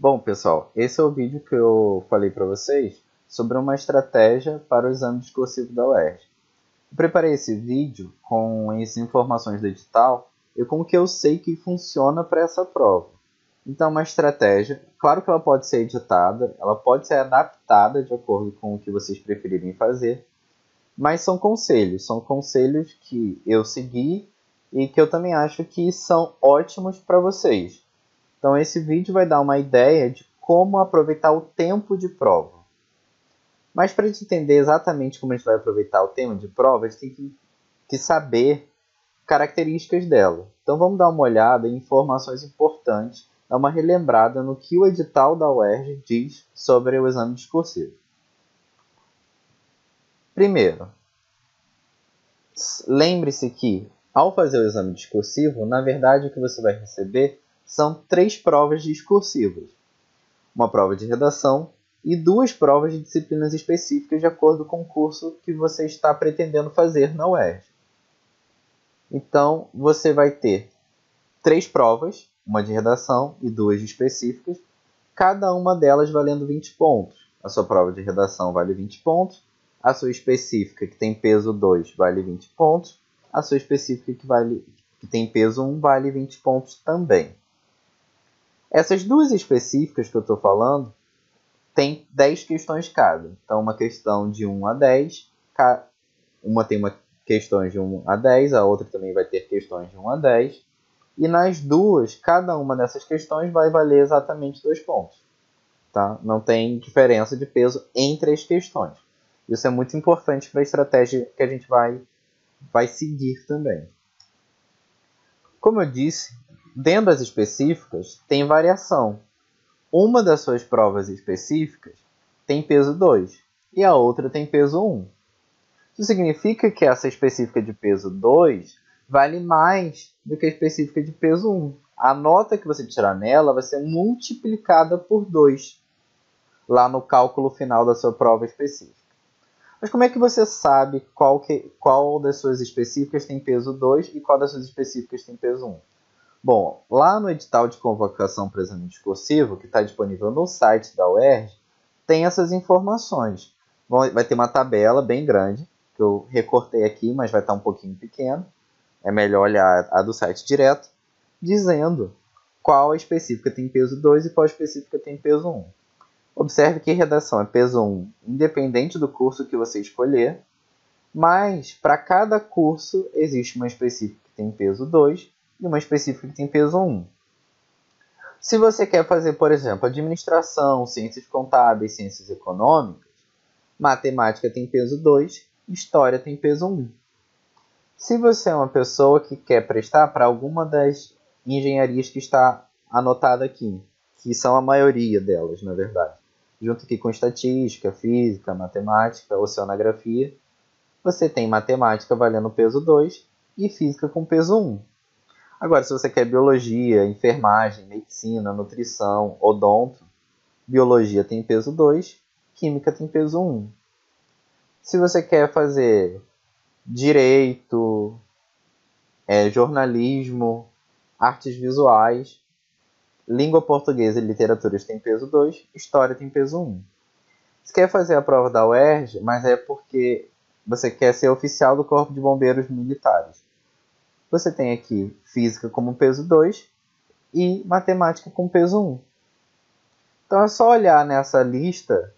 Bom, pessoal, esse é o vídeo que eu falei para vocês sobre uma estratégia para o exame discursivo da UERJ. Eu preparei esse vídeo com as informações do edital e com o que eu sei que funciona para essa prova. Então, uma estratégia, claro que ela pode ser editada, ela pode ser adaptada de acordo com o que vocês preferirem fazer, mas são conselhos que eu segui e que eu também acho que são ótimos para vocês. Então esse vídeo vai dar uma ideia de como aproveitar o tempo de prova. Mas para a gente entender exatamente como a gente vai aproveitar o tempo de prova, a gente tem que saber características dela. Então vamos dar uma olhada em informações importantes, dar uma relembrada no que o edital da UERJ diz sobre o exame discursivo. Primeiro, lembre-se que ao fazer o exame discursivo, na verdade o que você vai receber são 3 provas discursivas, uma prova de redação e 2 provas de disciplinas específicas de acordo com o curso que você está pretendendo fazer na UERJ. Então, você vai ter 3 provas, uma de redação e 2 de específicas, cada uma delas valendo 20 pontos. A sua prova de redação vale 20 pontos, a sua específica, que tem peso 2, vale 20 pontos, a sua específica, que tem peso 1, vale 20 pontos também. Essas 2 específicas que eu estou falando tem 10 questões cada. Então, uma questão de 1 a 10, uma tem questões de 1 a 10, a outra também vai ter questões de 1 a 10. E nas duas, cada uma dessas questões vai valer exatamente 2 pontos. Tá? Não tem diferença de peso entre as questões. Isso é muito importante para a estratégia que a gente vai seguir também. Como eu disse, dentro das específicas tem variação. Uma das suas provas específicas tem peso 2 e a outra tem peso 1. Isso significa que essa específica de peso 2 vale mais do que a específica de peso 1. A nota que você tirar nela vai ser multiplicada por 2 lá no cálculo final da sua prova específica. Mas como é que você sabe qual das suas específicas tem peso 2 e qual das suas específicas tem peso 1? Bom, lá no edital de convocação para exame discursivo, que está disponível no site da UERJ, tem essas informações. Vai ter uma tabela bem grande, que eu recortei aqui, mas vai estar um pouquinho pequeno. É melhor olhar a do site direto, dizendo qual específica tem peso 2 e qual específica tem peso 1. Observe que redação é peso 1, independente do curso que você escolher, mas para cada curso existe uma específica que tem peso 2 e uma específica que tem peso 1. Se você quer fazer, por exemplo, administração, ciências contábeis, ciências econômicas, matemática tem peso 2, história tem peso 1. Se você é uma pessoa que quer prestar para alguma das engenharias que está anotada aqui, que são a maioria delas, na verdade, junto aqui com estatística, física, matemática, oceanografia, você tem matemática valendo peso 2 e física com peso 1. Agora, se você quer biologia, enfermagem, medicina, nutrição, odonto, biologia tem peso 2, química tem peso 1. Se você quer fazer direito, jornalismo, artes visuais, língua portuguesa e literaturas tem peso 2, história tem peso 1. Você quer fazer a prova da UERJ, mas é porque você quer ser oficial do Corpo de Bombeiros Militares. Você tem aqui física como peso 2 e matemática com peso 1. Então é só olhar nessa lista,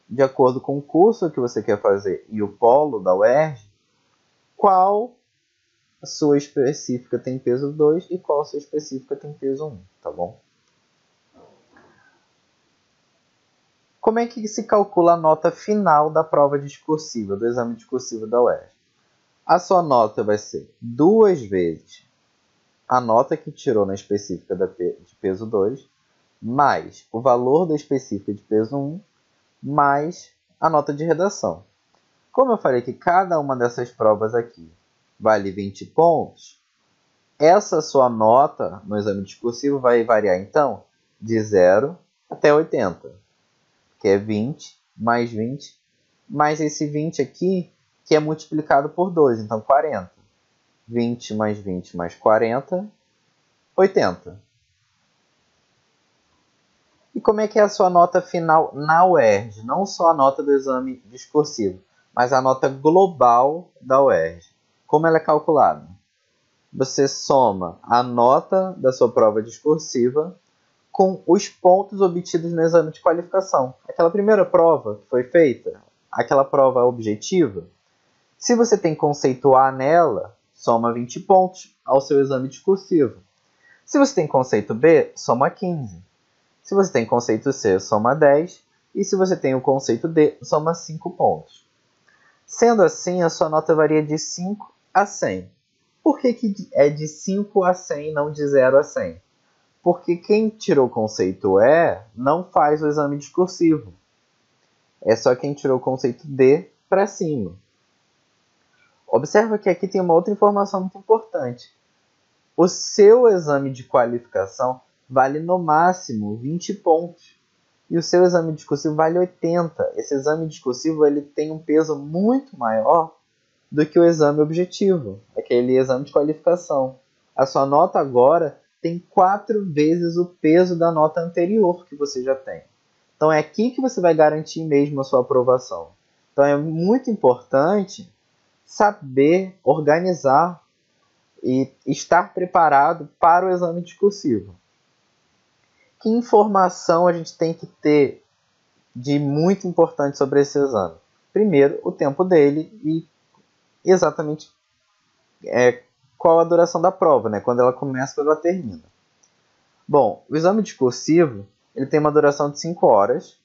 de acordo com o curso que você quer fazer e o polo da UERJ, qual a sua específica tem peso 2 e qual a sua específica tem peso 1, tá bom? Como é que se calcula a nota final da prova discursiva, do exame discursivo da UERJ? A sua nota vai ser 2 vezes a nota que tirou na específica de peso 2, mais o valor da específica de peso 1, mais a nota de redação. Como eu falei que cada uma dessas provas aqui vale 20 pontos, essa sua nota no exame discursivo vai variar, então, de 0 até 80, que é 20 mais esse 20 aqui, que é multiplicado por 2, então 40. 20 mais 40, 80. E como é que é a sua nota final na UERJ? Não só a nota do exame discursivo, mas a nota global da UERJ. Como ela é calculada? Você soma a nota da sua prova discursiva com os pontos obtidos no exame de qualificação. Aquela primeira prova que foi feita, aquela prova objetiva, se você tem conceito A nela, soma 20 pontos ao seu exame discursivo. Se você tem conceito B, soma 15. Se você tem conceito C, soma 10. E se você tem o conceito D, soma 5 pontos. Sendo assim, a sua nota varia de 5 a 100. Por que é de 5 a 100 e não de 0 a 100? Porque quem tirou o conceito E não faz o exame discursivo. É só quem tirou o conceito D para cima. Observa que aqui tem uma outra informação muito importante. O seu exame de qualificação vale no máximo 20 pontos. E o seu exame discursivo vale 80. Esse exame discursivo ele tem um peso muito maior do que o exame objetivo, aquele exame de qualificação. A sua nota agora tem 4 vezes o peso da nota anterior que você já tem. Então é aqui que você vai garantir mesmo a sua aprovação. Então é muito importante saber organizar e estar preparado para o exame discursivo. Que informação a gente tem que ter de muito importante sobre esse exame? Primeiro, o tempo dele e exatamente qual a duração da prova, né? Quando ela começa, quando ela termina. Bom, o exame discursivo ele tem uma duração de 5 horas.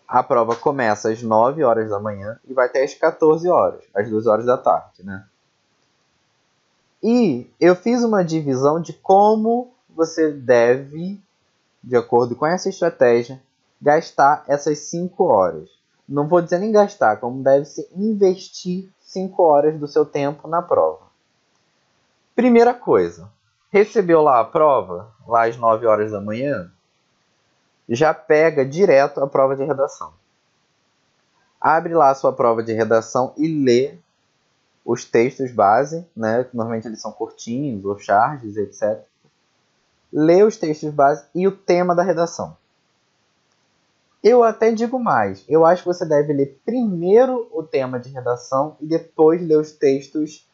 A prova começa às 9 horas da manhã e vai até às 14 horas, às 2 horas da tarde, né? E eu fiz uma divisão de como você deve, de acordo com essa estratégia, gastar essas 5 horas. Não vou dizer nem gastar, como deve-se investir 5 horas do seu tempo na prova. Primeira coisa, recebeu lá a prova, lá às 9 horas da manhã, já pega direto a prova de redação. Abre lá a sua prova de redação e lê os textos base, né? Normalmente eles são curtinhos, ou charges, etc. Lê os textos base e o tema da redação. Eu até digo mais, eu acho que você deve ler primeiro o tema de redação e depois ler os textos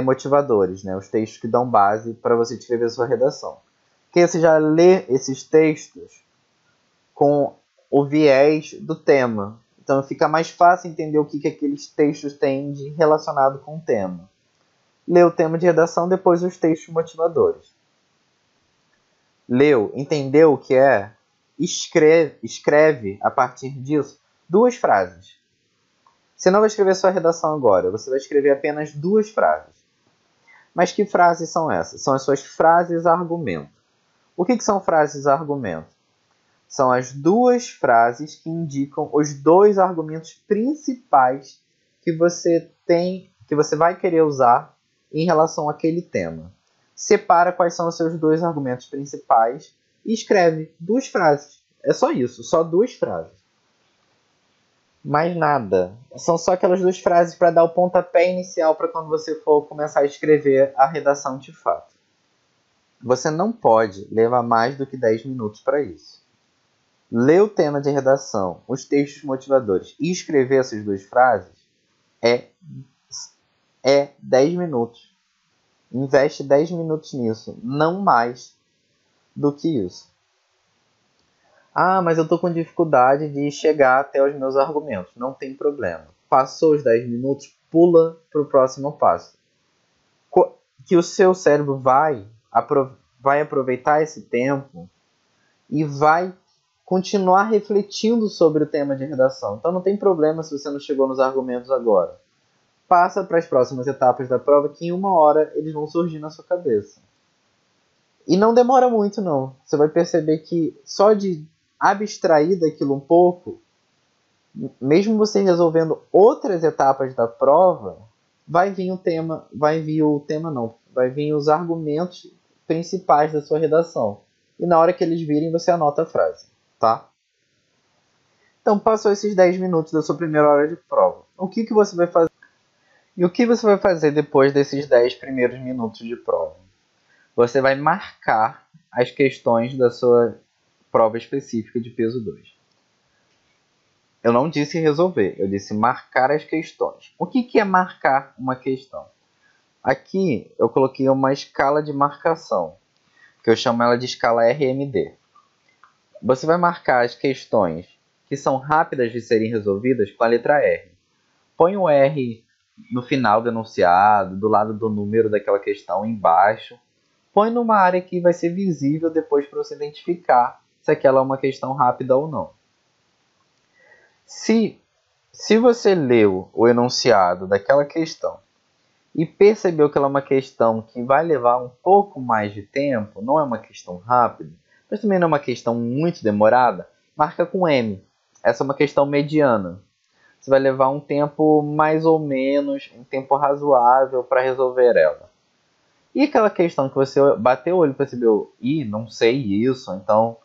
motivadores, né? Os textos que dão base para você escrever a sua redação. Porque você já lê esses textos com o viés do tema. Então fica mais fácil entender o que aqueles textos têm de relacionado com o tema. Lê o tema de redação, depois os textos motivadores. Leu, entendeu o que é? Escreve a partir disso 2 frases. Você não vai escrever sua redação agora, você vai escrever apenas 2 frases. Mas que frases são essas? São as suas frases argumento. O que são frases argumento? São as 2 frases que indicam os 2 argumentos principais que você vai querer usar em relação àquele tema. Separa quais são os seus 2 argumentos principais e escreve 2 frases. É só isso, só 2 frases. Mais nada. São só aquelas 2 frases para dar o pontapé inicial para quando você for começar a escrever a redação de fato. Você não pode levar mais do que 10 minutos para isso. Ler o tema de redação, os textos motivadores e escrever essas 2 frases é 10 minutos. Investe 10 minutos nisso, não mais do que isso. Ah, mas eu estou com dificuldade de chegar até os meus argumentos. Não tem problema. Passou os 10 minutos, pula para o próximo passo. Que o seu cérebro vai aproveitar esse tempo e vai continuar refletindo sobre o tema de redação. Então não tem problema se você não chegou nos argumentos agora. Passa para as próximas etapas da prova que em 1 hora eles vão surgir na sua cabeça. E não demora muito não. Você vai perceber que só de abstrair daquilo um pouco, mesmo você resolvendo outras etapas da prova, vai vir os argumentos principais da sua redação. E na hora que eles virem, você anota a frase, tá? Então, passou esses 10 minutos da sua primeira hora de prova. O que você vai fazer? E o que você vai fazer depois desses 10 primeiros minutos de prova? Você vai marcar as questões da sua prova específica de peso 2. Eu não disse resolver, eu disse marcar as questões. O que é marcar uma questão? Aqui eu coloquei uma escala de marcação, que eu chamo ela de escala RMD. Você vai marcar as questões que são rápidas de serem resolvidas com a letra R. Põe o R no final do enunciado, do lado do número daquela questão, embaixo. Põe numa área que vai ser visível depois para você identificar se aquela é uma questão rápida ou não. Se você leu o enunciado daquela questão e percebeu que ela é uma questão que vai levar um pouco mais de tempo, não é uma questão rápida, mas também não é uma questão muito demorada, marca com M. Essa é uma questão mediana. Você vai levar um tempo mais ou menos, um tempo razoável para resolver ela. E aquela questão que você bateu o olho e percebeu, não sei isso, então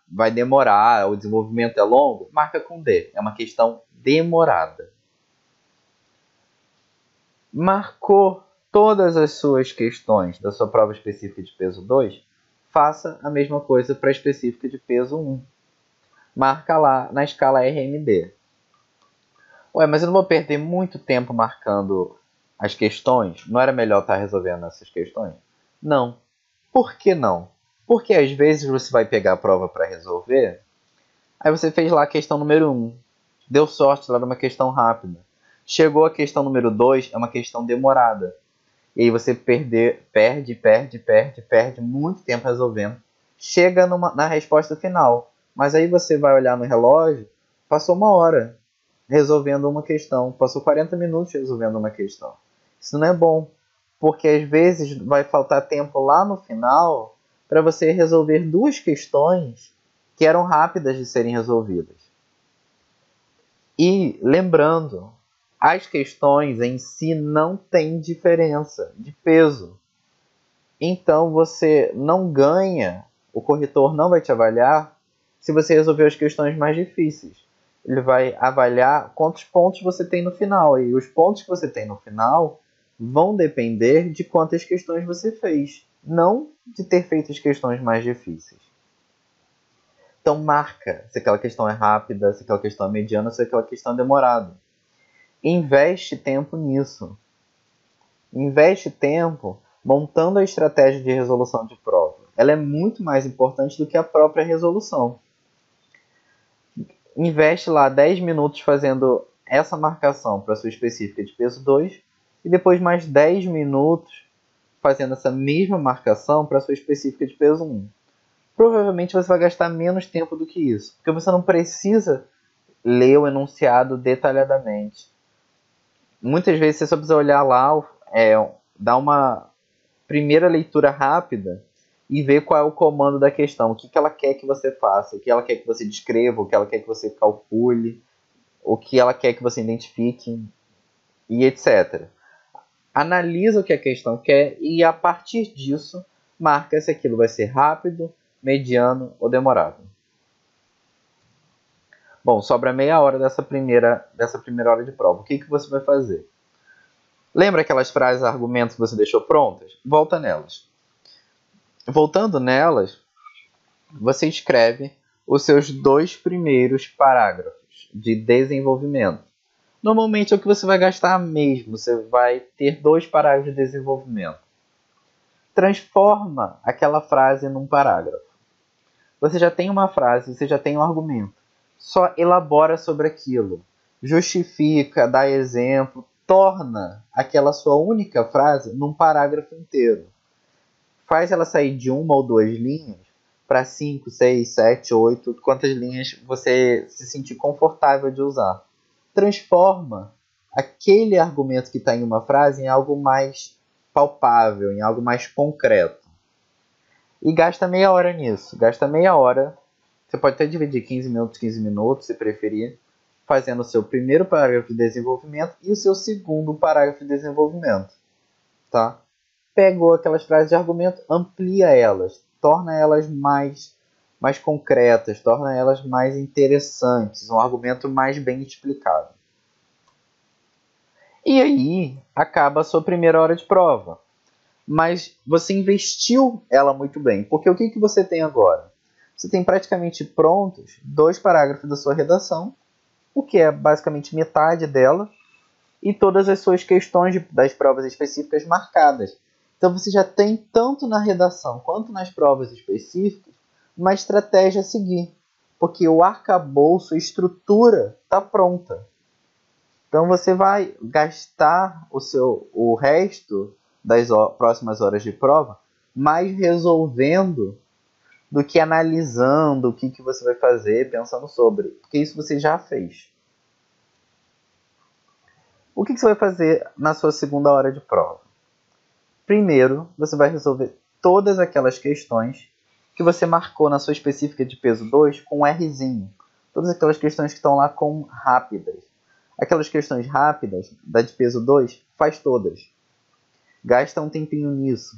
vai demorar, o desenvolvimento é longo, marca com D. É uma questão demorada. Marcou todas as suas questões da sua prova específica de peso 2, faça a mesma coisa para a específica de peso 1. Marca lá na escala RMD. Ué, mas eu não vou perder muito tempo marcando as questões? Não era melhor estar resolvendo essas questões? Não. Por que não? Porque às vezes você vai pegar a prova para resolver, aí você fez lá a questão número 1. Deu sorte, ela era uma questão rápida. Chegou a questão número 2, é uma questão demorada. E aí você perde muito tempo resolvendo. Chega na resposta final. Mas aí você vai olhar no relógio, passou 1 hora resolvendo uma questão. Passou 40 minutos resolvendo uma questão. Isso não é bom, porque às vezes vai faltar tempo lá no final para você resolver 2 questões que eram rápidas de serem resolvidas. E lembrando, as questões em si não têm diferença de peso. Então você não ganha, o corretor não vai te avaliar se você resolver as questões mais difíceis. Ele vai avaliar quantos pontos você tem no final. E os pontos que você tem no final vão depender de quantas questões você fez, não de ter feito as questões mais difíceis. Então marca se aquela questão é rápida, se aquela questão é mediana, se aquela questão é demorada. Investe tempo nisso. Investe tempo montando a estratégia de resolução de prova. Ela é muito mais importante do que a própria resolução. Investe lá 10 minutos fazendo essa marcação para a sua específica de peso 2 e depois mais 10 minutos fazendo essa mesma marcação para a sua específica de peso 1. Provavelmente você vai gastar menos tempo do que isso, porque você não precisa ler o enunciado detalhadamente. Muitas vezes você só precisa olhar lá, dar uma primeira leitura rápida e ver qual é o comando da questão, o que ela quer que você faça, o que ela quer que você descreva, o que ela quer que você calcule, o que ela quer que você identifique e etc. Analisa o que a questão quer e a partir disso marca se aquilo vai ser rápido, mediano ou demorado. Bom, sobra meia hora dessa primeira hora de prova. O que você vai fazer? Lembra aquelas frases, argumentos que você deixou prontas? Volta nelas. Voltando nelas, você escreve os seus 2 primeiros parágrafos de desenvolvimento. Normalmente é o que você vai gastar mesmo. Você vai ter 2 parágrafos de desenvolvimento. Transforma aquela frase num parágrafo. Você já tem uma frase, você já tem um argumento. Só elabora sobre aquilo. Justifica, dá exemplo, torna aquela sua única frase num parágrafo inteiro. Faz ela sair de 1 ou 2 linhas para 5, 6, 7, 8, quantas linhas você se sentir confortável de usar. Transforma aquele argumento que está em uma frase em algo mais palpável, em algo mais concreto. E gasta meia hora nisso. Gasta meia hora. Você pode até dividir 15 minutos, se preferir, fazendo o seu primeiro parágrafo de desenvolvimento e o seu segundo parágrafo de desenvolvimento. Tá? Pegou aquelas frases de argumento, amplia elas, torna elas mais concretas, torna elas mais interessantes, um argumento mais bem explicado. E aí, acaba a sua primeira hora de prova. Mas você investiu ela muito bem, porque o que você tem agora? você tem praticamente prontos 2 parágrafos da sua redação, o que é basicamente metade dela, e todas as suas questões das provas específicas marcadas. Então você já tem, tanto na redação quanto nas provas específicas, uma estratégia a seguir, porque o arcabouço, a estrutura está pronta. Então você vai gastar o resto das próximas horas de prova mais resolvendo do que analisando o que você vai fazer, pensando sobre. Porque isso você já fez. O que você vai fazer na sua segunda hora de prova? Primeiro, você vai resolver todas aquelas questões que você marcou na sua específica de peso 2 com um Rzinho. Todas aquelas questões que estão lá com rápidas. Aquelas questões rápidas, da de peso 2, faz todas. Gasta um tempinho nisso.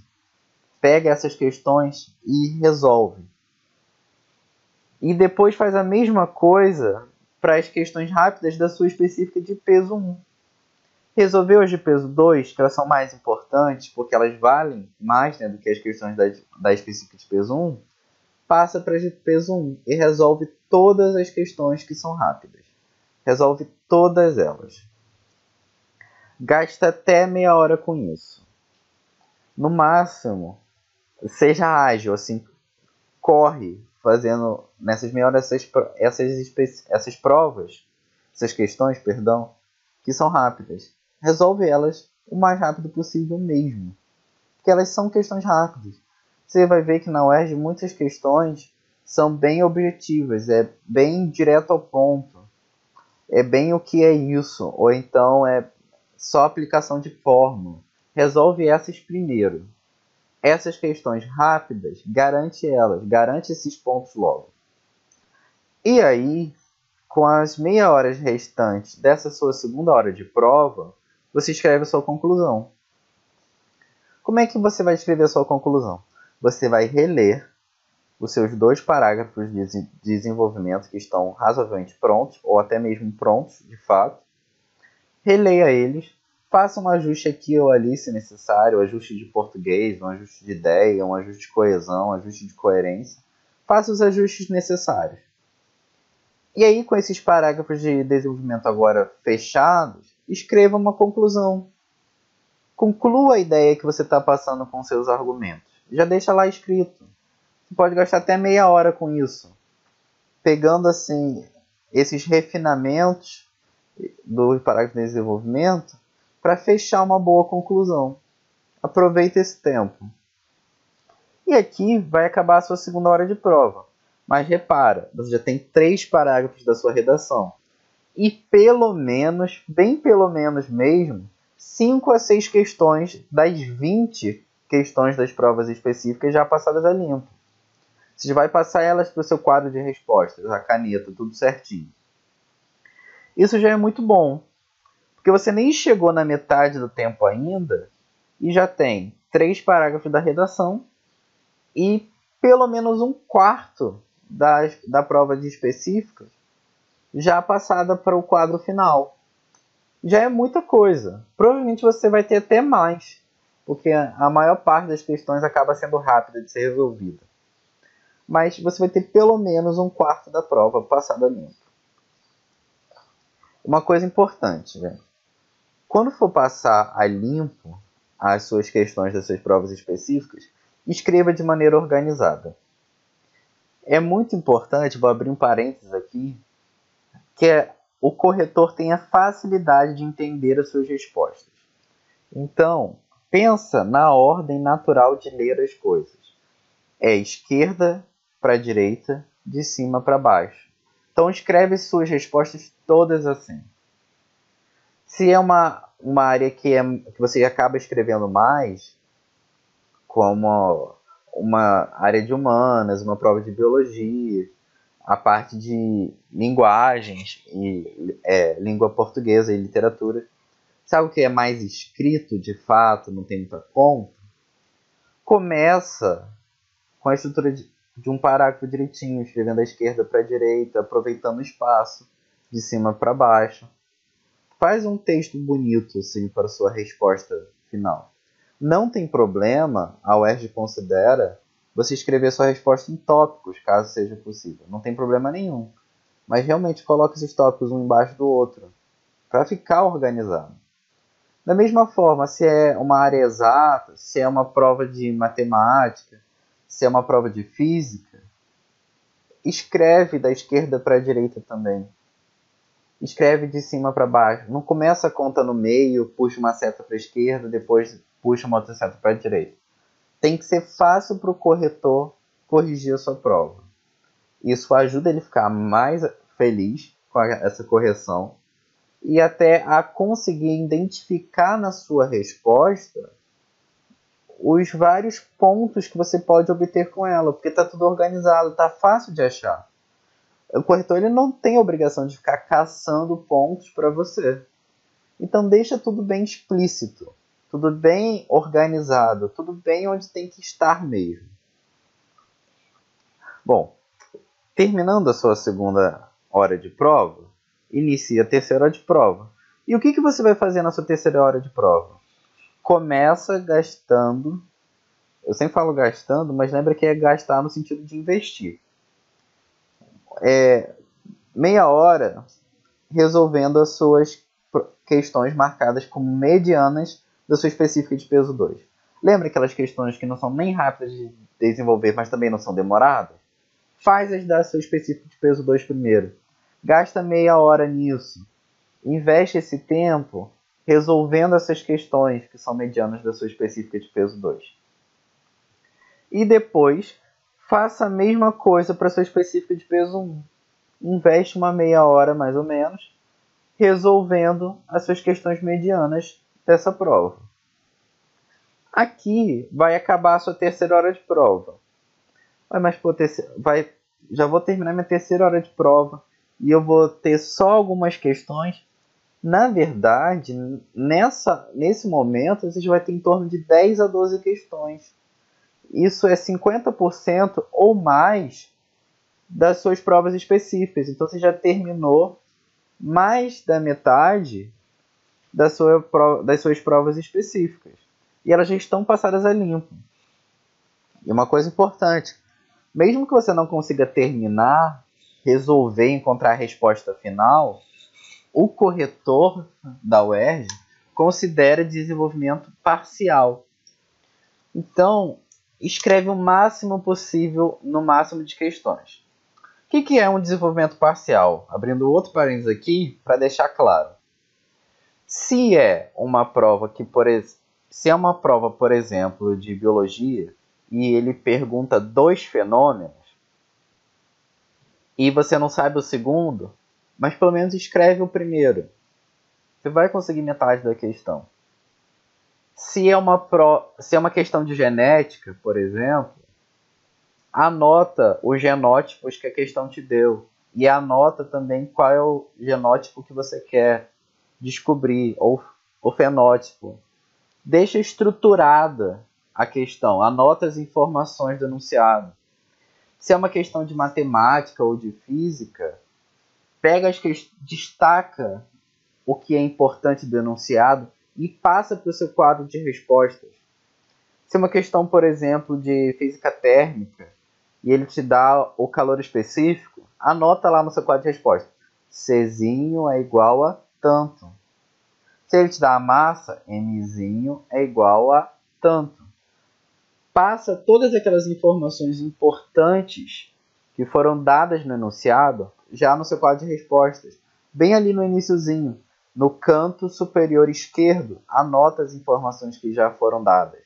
Pega essas questões e resolve. E depois faz a mesma coisa para as questões rápidas da sua específica de peso 1. Resolveu as de peso 2, que elas são mais importantes, porque elas valem mais, né, do que as questões da específica de peso 1, passa para as de peso 1 e resolve todas as questões que são rápidas. Resolve todas elas. Gasta até meia hora com isso. No máximo, seja ágil, assim, corre fazendo nessas meia hora essas provas, essas questões, perdão, que são rápidas. Resolve elas o mais rápido possível mesmo, porque elas são questões rápidas. Você vai ver que na UERJ muitas questões são bem objetivas, é bem direto ao ponto, é bem o que é isso, ou então é só aplicação de fórmula. Resolve essas primeiro. Essas questões rápidas, garante esses pontos logo. E aí, com as meia horas restantes dessa sua segunda hora de prova, você escreve a sua conclusão. Como é que você vai escrever a sua conclusão? Você vai reler os seus 2 parágrafos de desenvolvimento que estão razoavelmente prontos, ou até mesmo prontos, de fato. Releia eles, faça um ajuste aqui ou ali, se necessário, um ajuste de português, um ajuste de ideia, um ajuste de coesão, um ajuste de coerência. Faça os ajustes necessários. E aí, com esses parágrafos de desenvolvimento agora fechados, escreva uma conclusão. Conclua a ideia que você está passando com seus argumentos. Já deixa lá escrito. Você pode gastar até meia hora com isso. Pegando assim esses refinamentos do parágrafo de desenvolvimento para fechar uma boa conclusão. Aproveita esse tempo. E aqui vai acabar a sua segunda hora de prova. Mas repara, você já tem 3 parágrafos da sua redação. E pelo menos, bem pelo menos mesmo, 5 a 6 questões das 20 questões das provas específicas já passadas a limpo. Você vai passar elas para o seu quadro de respostas, a caneta, tudo certinho. Isso já é muito bom, porque você nem chegou na metade do tempo ainda e já tem 3 parágrafos da redação e pelo menos um quarto da prova de específicas já passada para o quadro final. Já é muita coisa. Provavelmente você vai ter até mais, porque a maior parte das questões acaba sendo rápida de ser resolvida. Mas você vai ter pelo menos um quarto da prova passada limpo. Uma coisa importante, gente. Quando for passar a limpo as suas questões das suas provas específicas, escreva de maneira organizada. É muito importante, vou abrir um parênteses aqui, que o corretor tenha facilidade de entender as suas respostas. Então, pensa na ordem natural de ler as coisas. É esquerda para direita, de cima para baixo. Então, escreve suas respostas todas assim. Se é uma área que você acaba escrevendo mais, como uma área de humanas, uma prova de biologia, a parte de linguagens, e língua portuguesa e literatura, se algo que é mais escrito, de fato, não tem muita conta, começa com a estrutura de um parágrafo direitinho, escrevendo da esquerda para a direita, aproveitando o espaço, de cima para baixo. Faz um texto bonito assim, para a sua resposta final. Não tem problema, a UERJ considera, você escrever sua resposta em tópicos, caso seja possível. Não tem problema nenhum. Mas realmente coloque esses tópicos um embaixo do outro, para ficar organizado. Da mesma forma, se é uma área exata, se é uma prova de matemática, se é uma prova de física, escreve da esquerda para a direita também. Escreve de cima para baixo. Não começa a conta no meio, puxa uma seta para a esquerda, depois puxa uma outra seta para a direita. Tem que ser fácil para o corretor corrigir a sua prova. Isso ajuda ele a ficar mais feliz com essa correção e até a conseguir identificar na sua resposta os vários pontos que você pode obter com ela, porque está tudo organizado, está fácil de achar. O corretor ele não tem a obrigação de ficar caçando pontos para você. Então deixa tudo bem explícito, tudo bem organizado, tudo bem onde tem que estar mesmo. Bom, terminando a sua segunda hora de prova, inicia a terceira hora de prova. E o que você vai fazer na sua terceira hora de prova? Começa gastando, eu sempre falo gastando, mas lembra que é gastar no sentido de investir. Meia hora resolvendo as suas questões marcadas como medianas da sua específica de peso 2. Lembra aquelas questões que não são nem rápidas de desenvolver, mas também não são demoradas? Faz as da sua específica de peso 2 primeiro. Gasta meia hora nisso. Investe esse tempo resolvendo essas questões que são medianas da sua específica de peso 2. E depois, faça a mesma coisa para a sua específica de peso 1. Investe uma meia hora, mais ou menos, resolvendo as suas questões medianas dessa prova. Aqui vai acabar a sua terceira hora de prova. Mas pô, já vou terminar minha terceira hora de prova e eu vou ter só algumas questões. Na verdade, nesse momento, você vai ter em torno de 10 a 12 questões. Isso é 50% ou mais das suas provas específicas. Então você já terminou mais da metade das suas provas específicas. E elas já estão passadas a limpo. E uma coisa importante, mesmo que você não consiga terminar, resolver, encontrar a resposta final, o corretor da UERJ considera desenvolvimento parcial. Então, escreve o máximo possível no máximo de questões. O que é um desenvolvimento parcial? Abrindo outro parênteses aqui para deixar claro. Se é uma prova por exemplo, de biologia, e ele pergunta 2 fenômenos, e você não sabe o segundo, mas pelo menos escreve o primeiro. Você vai conseguir metade da questão. Se é uma questão de genética, por exemplo, anota os genótipos que a questão te deu. E anota também qual é o genótipo que você quer descobrir, ou o fenótipo. Deixa estruturada a questão. Anota as informações do enunciado. Se é uma questão de matemática ou de física, destaca o que é importante do enunciado e passa para o seu quadro de respostas. Se é uma questão, por exemplo, de física térmica e ele te dá o calor específico, anota lá no seu quadro de respostas. Czinho é igual a tanto. Se ele te dá a massa, Mzinho é igual a tanto. Passa todas aquelas informações importantes que foram dadas no enunciado já no seu quadro de respostas. Bem ali no iniciozinho, no canto superior esquerdo, anota as informações que já foram dadas.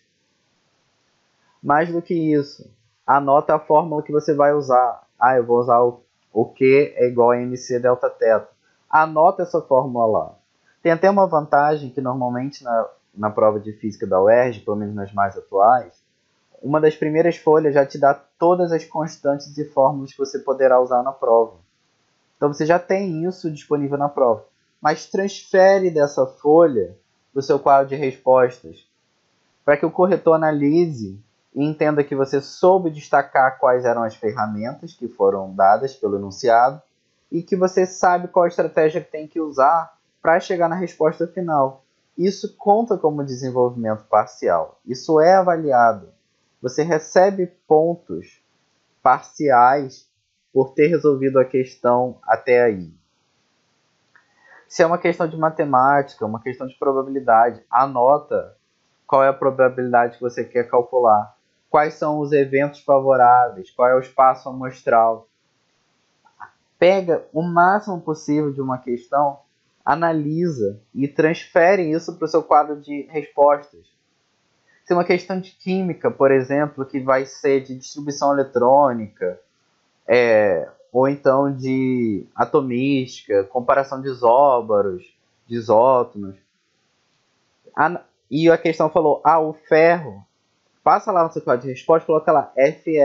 Mais do que isso, anota a fórmula que você vai usar. Eu vou usar o Q é igual a MC delta θ. Anota essa fórmula lá. Tem até uma vantagem que normalmente na prova de física da UERJ, pelo menos nas mais atuais, uma das primeiras folhas já te dá todas as constantes e fórmulas que você poderá usar na prova. Então você já tem isso disponível na prova. Mas transfere dessa folha para o seu quadro de respostas, para que o corretor analise e entenda que você soube destacar quais eram as ferramentas que foram dadas pelo enunciado e que você sabe qual a estratégia que tem que usar para chegar na resposta final. Isso conta como desenvolvimento parcial. Isso é avaliado. você recebe pontos parciais por ter resolvido a questão até aí. Se é uma questão de matemática, uma questão de probabilidade, anota qual é a probabilidade que você quer calcular, quais são os eventos favoráveis, qual é o espaço amostral. Pega o máximo possível de uma questão, analisa e transfere isso para o seu quadro de respostas. Se é uma questão de química, por exemplo, que vai ser de distribuição eletrônica, ou então de atomística, comparação de isóbaros, de isótonos. E a questão falou, o ferro, passa lá no seu quadro de resposta, coloca lá Fe,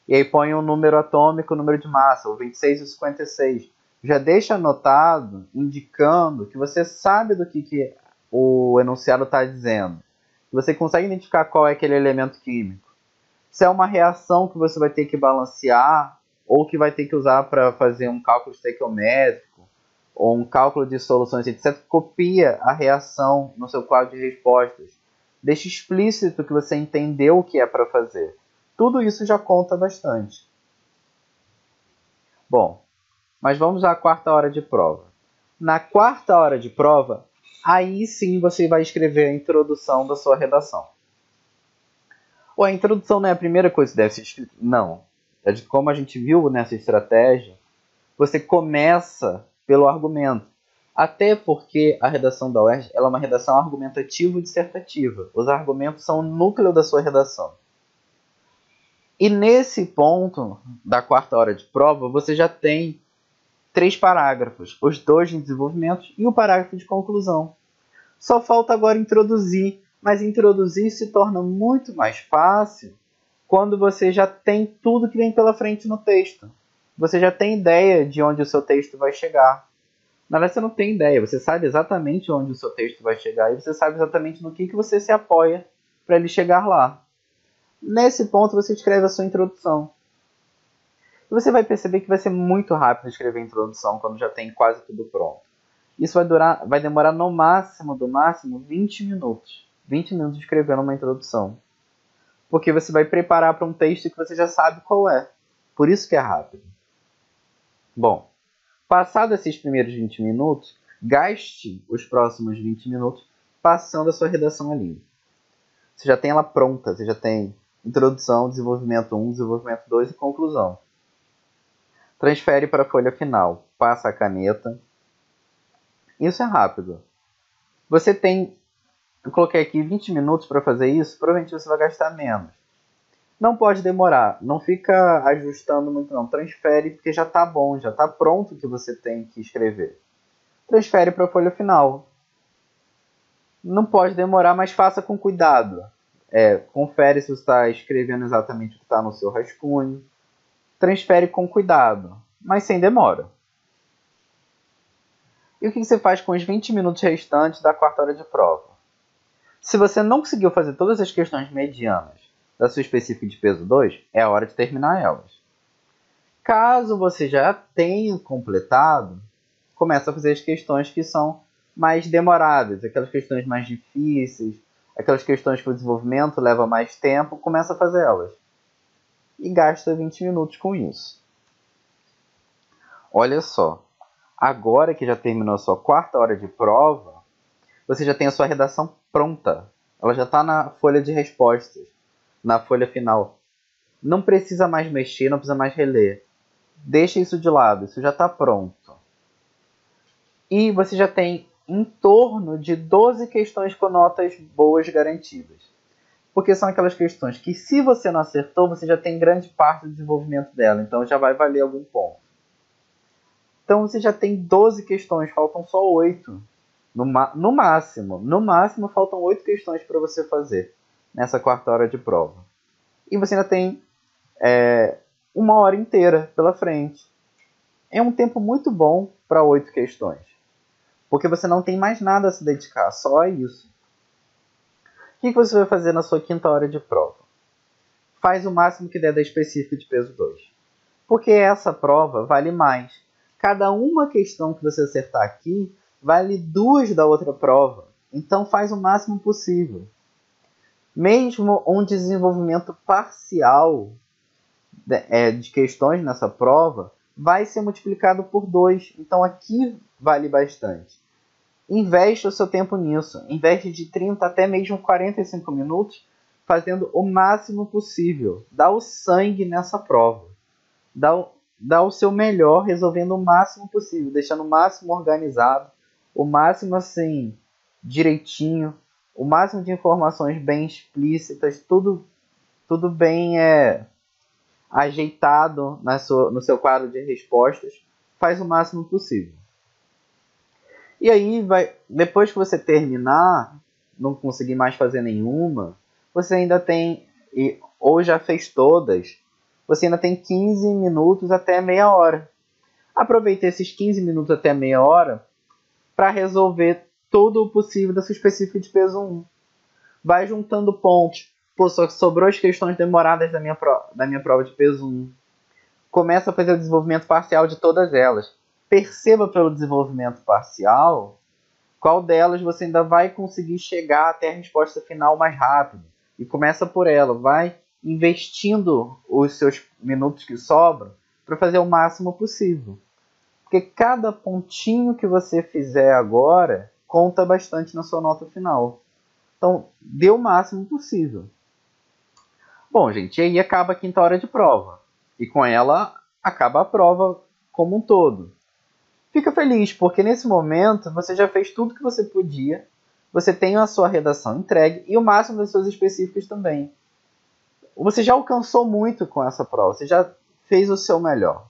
e aí põe um número atômico, o número de massa, o 26 e o 56. Já deixa anotado, indicando que você sabe do que o enunciado está dizendo. Você consegue identificar qual é aquele elemento químico. Se é uma reação que você vai ter que balancear, ou que vai ter que usar para fazer um cálculo estequiométrico, ou um cálculo de soluções, etc., copia a reação no seu quadro de respostas. Deixa explícito que você entendeu o que é para fazer. Tudo isso já conta bastante. Bom, mas vamos à quarta hora de prova. Na quarta hora de prova, aí sim você vai escrever a introdução da sua redação. A introdução não é a primeira coisa que deve ser escrita? Não. Como a gente viu nessa estratégia, você começa pelo argumento. Até porque a redação da UERJ ela é uma redação argumentativa-dissertativa. Os argumentos são o núcleo da sua redação. E nesse ponto da quarta hora de prova, você já tem 3 parágrafos. Os 2 de desenvolvimento e o parágrafo de conclusão. Só falta agora introduzir. Mas introduzir se torna muito mais fácil quando você já tem tudo que vem pela frente no texto. Você já tem ideia de onde o seu texto vai chegar. Na verdade, você não tem ideia. Você sabe exatamente onde o seu texto vai chegar e você sabe exatamente no que você se apoia para ele chegar lá. Nesse ponto, você escreve a sua introdução. E você vai perceber que vai ser muito rápido escrever a introdução quando já tem quase tudo pronto. Isso vai demorar no máximo, 20 minutos. 20 minutos escrevendo uma introdução. Porque você vai preparar para um texto que você já sabe qual é. Por isso que é rápido. Bom, passados esses primeiros 20 minutos, gaste os próximos 20 minutos passando a sua redação ali. Você já tem ela pronta, você já tem introdução, desenvolvimento 1, desenvolvimento 2 e conclusão. Transfere para a folha final, passa a caneta. Isso é rápido. Você tem, eu coloquei aqui 20 minutos para fazer isso, provavelmente você vai gastar menos. Não pode demorar, não fica ajustando muito não, transfere porque já está bom, já está pronto o que você tem que escrever. Transfere para a folha final. Não pode demorar, mas faça com cuidado. Confere se você está escrevendo exatamente o que está no seu rascunho. Transfere com cuidado, mas sem demora. E o que você faz com os 20 minutos restantes da quarta hora de prova? Se você não conseguiu fazer todas as questões medianas da sua específica de peso 2, é a hora de terminar elas. Caso você já tenha completado, começa a fazer as questões que são mais demoradas, aquelas questões mais difíceis, aquelas questões que o desenvolvimento leva mais tempo, começa a fazer elas. E gasta 20 minutos com isso. Olha só, agora que já terminou a sua quarta hora de prova, você já tem a sua redação pronta. Ela já está na folha de respostas, na folha final. Não precisa mais mexer, não precisa mais reler. Deixa isso de lado, isso já está pronto. E você já tem em torno de 12 questões com notas boas garantidas. Porque são aquelas questões que, se você não acertou, você já tem grande parte do desenvolvimento dela. Então já vai valer algum ponto. Então você já tem 12 questões, faltam só 8. No máximo faltam 8 questões para você fazer nessa quarta hora de prova. E você ainda tem 1 hora inteira pela frente. É um tempo muito bom para 8 questões. Porque você não tem mais nada a se dedicar, só a isso. O que você vai fazer na sua quinta hora de prova? Faz o máximo que der da específica de peso 2. Porque essa prova vale mais. Cada uma questão que você acertar aqui vale 2 da outra prova. Então faz o máximo possível. Mesmo um desenvolvimento parcial de questões nessa prova vai ser multiplicado por 2. Então aqui vale bastante. Investe o seu tempo nisso. Investe de 30 até mesmo 45 minutos fazendo o máximo possível. Dá o sangue nessa prova. Dá o seu melhor resolvendo o máximo possível, deixando o máximo organizado, o máximo assim direitinho, o máximo de informações bem explícitas, tudo bem ajeitado no seu quadro de respostas. Faz o máximo possível. E aí, depois que você terminar, não conseguir mais fazer nenhuma, você ainda tem, ou já fez todas, você ainda tem 15 minutos até meia hora. Aproveite esses 15 minutos até meia hora para resolver todo o possível da sua específica de peso 1. Vai juntando pontos. Pô, só sobrou as questões demoradas da minha prova de peso 1. Começa a fazer o desenvolvimento parcial de todas elas. Perceba pelo desenvolvimento parcial qual delas você ainda vai conseguir chegar até a resposta final mais rápido. E começa por ela. Vai investindo os seus minutos que sobram para fazer o máximo possível. Porque cada pontinho que você fizer agora conta bastante na sua nota final. Então, dê o máximo possível. Bom, gente, e aí acaba a quinta hora de prova. E com ela acaba a prova como um todo. Fica feliz, porque nesse momento você já fez tudo que você podia. Você tem a sua redação entregue e o máximo das suas específicas também. Você já alcançou muito com essa prova. Você já fez o seu melhor.